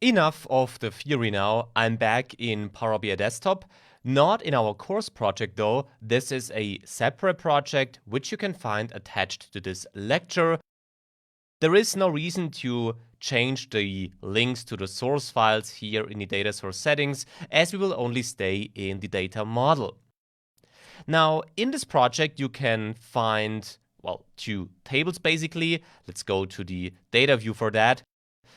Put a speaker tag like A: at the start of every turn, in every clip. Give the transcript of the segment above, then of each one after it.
A: Enough of the theory now. I'm back in Power BI Desktop. Not in our course project though. This is a separate project which you can find attached to this lecture. There is no reason to change the links to the source files here in the data source settings, as we will only stay in the data model. Now, in this project, you can find, well, two tables basically. Let's go to the data view for that.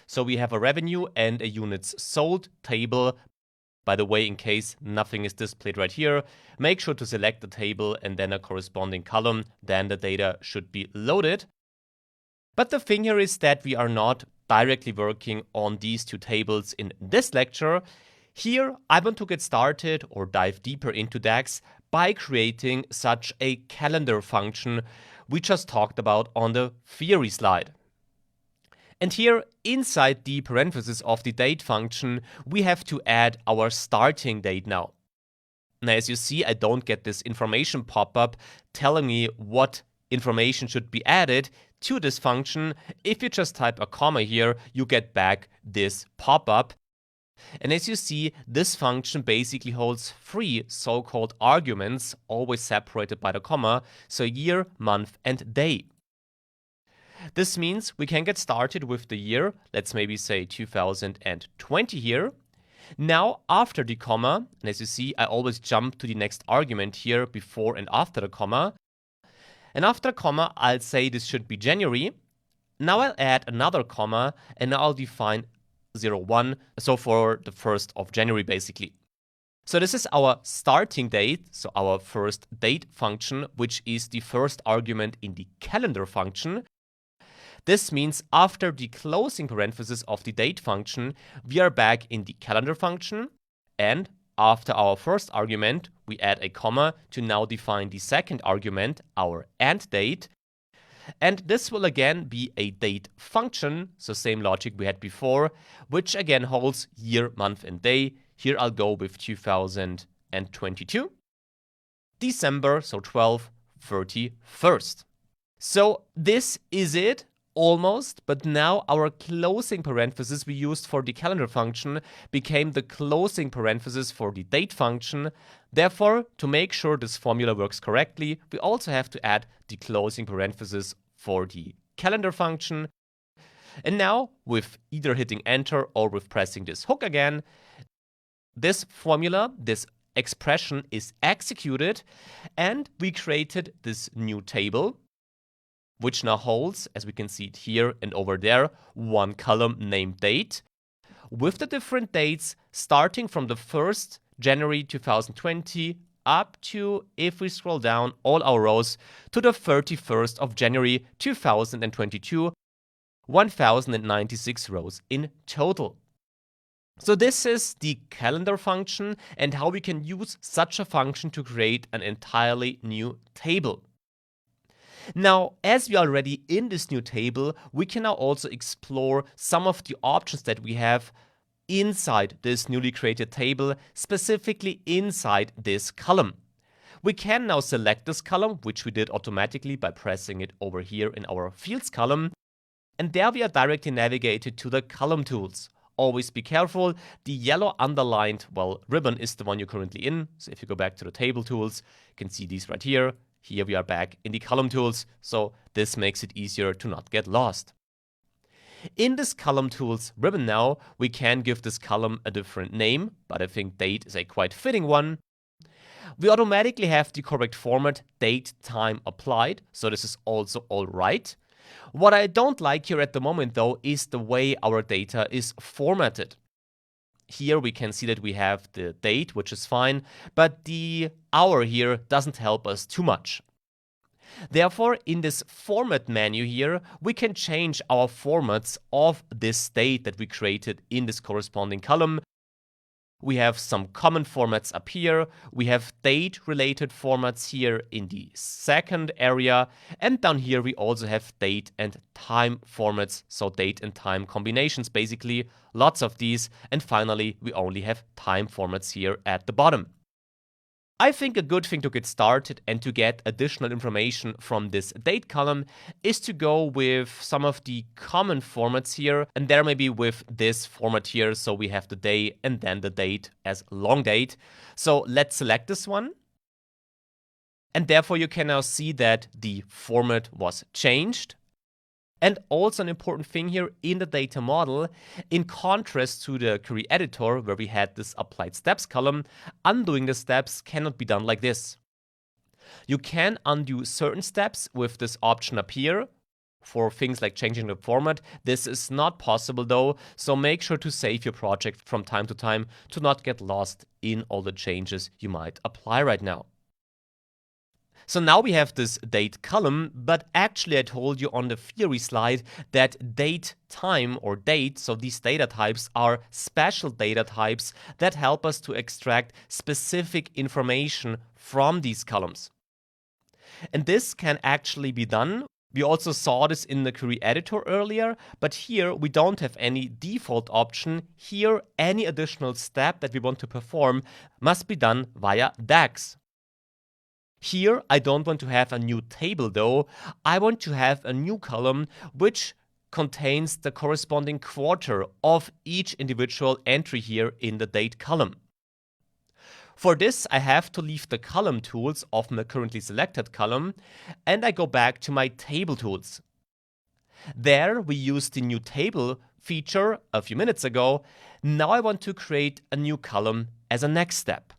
A: So we have a revenue and a units sold table. By the way, in case nothing is displayed right here, make sure to select the table and then a corresponding column. Then the data should be loaded. But the thing here is that we are not directly working on these two tables in this lecture. Here, I want to get started or dive deeper into DAX by creating such a calendar function we just talked about on the theory slide. And here, inside the parentheses of the date function, we have to add our starting date now. Now, as you see, I don't get this information pop-up telling me what information should be added to this function. If you just type a comma here, you get back this pop-up. And as you see, this function basically holds three so-called arguments, always separated by the comma, so year, month, and day. This means we can get started with the year, let's maybe say 2020 here. Now, after the comma, and as you see, I always jump to the next argument here before and after the comma. And after a comma, I'll say this should be January. Now I'll add another comma, and now I'll define 01, so for the 1st of January basically. So this is our starting date, so our first date function, which is the first argument in the calendar function. This means after the closing parenthesis of the date function, we are back in the calendar function, and after our first argument, we add a comma to now define the second argument, our end date. And this will again be a date function, so same logic we had before, which again holds year, month, and day. Here I'll go with 2022. December, so 31st. So this is it. Almost, but now our closing parenthesis we used for the calendar function became the closing parenthesis for the date function. Therefore, to make sure this formula works correctly, we also have to add the closing parenthesis for the calendar function. And now, with either hitting enter or with pressing this hook again, this formula, this expression is executed, and we created this new table, which now holds, as we can see it here and over there, one column named date, with the different dates starting from the 1st January 2020 up to, if we scroll down all our rows, to the 31st of January 2022, 1096 rows in total. So this is the calendar function and how we can use such a function to create an entirely new table. Now, as we are already in this new table, we can now also explore some of the options that we have inside this newly created table, specifically inside this column. We can now select this column, which we did automatically by pressing it over here in our fields column, and there we are directly navigated to the column tools. Always be careful, the yellow underlined, ribbon is the one you're currently in. So if you go back to the table tools, you can see these right here. Here we are back in the column tools, so this makes it easier to not get lost. In this column tools ribbon now, we can give this column a different name, but I think date is a quite fitting one. We automatically have the correct format, date, time applied, so this is also all right. What I don't like here at the moment though is the way our data is formatted. Here we can see that we have the date, which is fine, but the hour here doesn't help us too much. Therefore, in this format menu here, we can change our formats of this date that we created in this corresponding column. We have some common formats up here. We have date-related formats here in the second area. And down here, we also have date and time formats. So date and time combinations, basically. Lots of these. And finally, we only have time formats here at the bottom. I think a good thing to get started and to get additional information from this date column is to go with some of the common formats here, and there maybe with this format here, so we have the day and then the date as long date. So let's select this one. And therefore you can now see that the format was changed. And also an important thing here in the data model, in contrast to the query editor where we had this applied steps column, undoing the steps cannot be done like this. You can undo certain steps with this option up here. For things like changing the format, this is not possible though, so make sure to save your project from time to time to not get lost in all the changes you might apply right now. So now we have this date column, but actually I told you on the theory slide that date, time, or date, so these data types are special data types that help us to extract specific information from these columns. And this can actually be done. We also saw this in the query editor earlier, but here we don't have any default option. Here, any additional step that we want to perform must be done via DAX. Here, I don't want to have a new table though. I want to have a new column which contains the corresponding quarter of each individual entry here in the date column. For this, I have to leave the column tools of my currently selected column, and I go back to my table tools. There, we used the new table feature a few minutes ago. Now I want to create a new column as a next step.